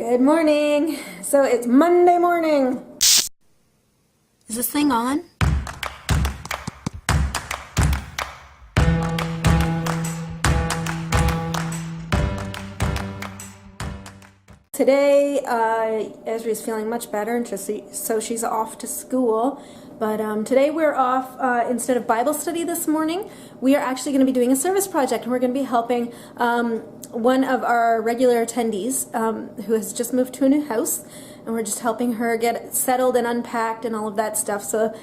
Good morning. So it's Monday morning. Is this thing on? Today, Esri's feeling much better, and so she's off to school. But today we're off, instead of Bible study this morning, we are actually going to be doing a service project, and we're going to be helping one of our regular attendees who has just moved to a new house, and we're just helping her get settled and unpacked and all of that stuff. So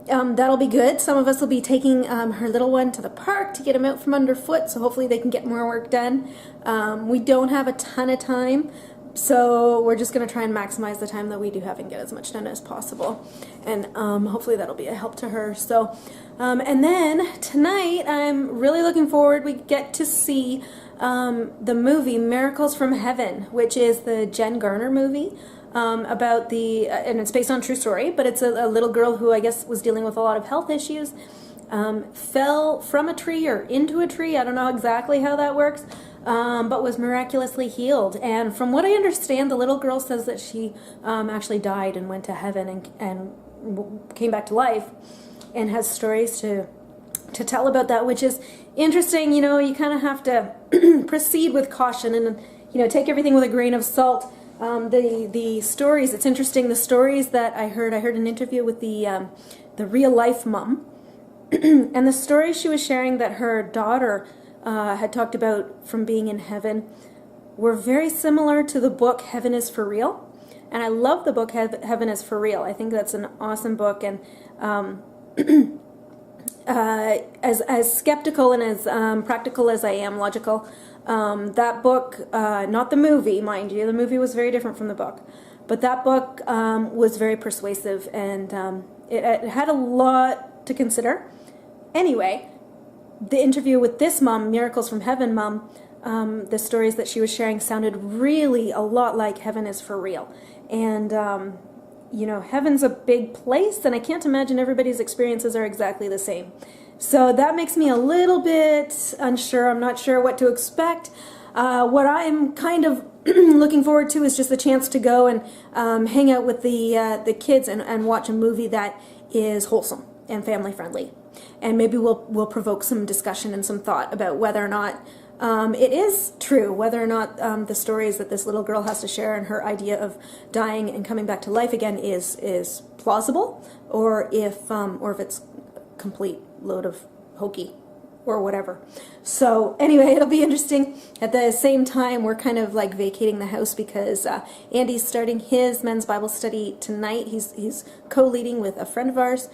that'll be good. Some of us will be taking her little one to the park to get him out from underfoot, so hopefully they can get more work done. We don't have a ton of time, so we're just going to try and maximize the time that we do have and get as much done as possible. And hopefully that'll be a help to her. So, and then tonight I'm really looking forward. We get to see the movie Miracles from Heaven, which is the Jen Garner movie about and it's based on a true story, but it's a little girl who I guess was dealing with a lot of health issues, fell from a tree or into a tree. I don't know exactly how that works. But was miraculously healed. And from what I understand, the little girl says that she actually died and went to heaven and came back to life, and has stories to tell about that, which is interesting. You know, you kind of have to proceed with caution and, you know, take everything with a grain of salt. The stories, it's interesting, the stories that I heard an interview with the real life mom, and the story she was sharing that her daughter had talked about from being in heaven were very similar to the book Heaven is for Real. And I love the book Heaven is for Real. I think that's an awesome book. And as skeptical and as practical as I am, logical, that book, not the movie, mind you, the movie was very different from the book, but that book was very persuasive, and it had a lot to consider. Anyway, the interview with this mom, Miracles from Heaven mom, the stories that she was sharing sounded really a lot like Heaven is for Real. And, you know, heaven's a big place, and I can't imagine everybody's experiences are exactly the same. So that makes me a little bit unsure. I'm not sure what to expect. What I'm kind of looking forward to is just the chance to go and hang out with the kids and watch a movie that is wholesome and family friendly. And maybe we'll provoke some discussion and some thought about whether or not it is true, whether or not the stories that this little girl has to share and her idea of dying and coming back to life again is plausible, or if it's a complete load of hokey or whatever. So anyway, it'll be interesting. At the same time, we're kind of like vacating the house because Andy's starting his men's Bible study tonight. He's co-leading with a friend of ours,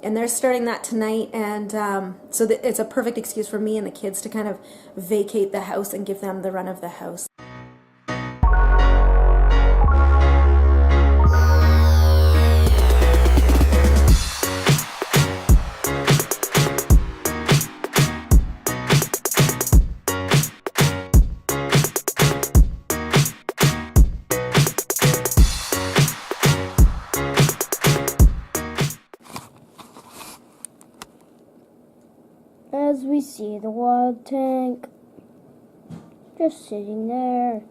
and they're starting that tonight, and so it's a perfect excuse for me and the kids to kind of vacate the house and give them the run of the house. As we see the wild tank just sitting there.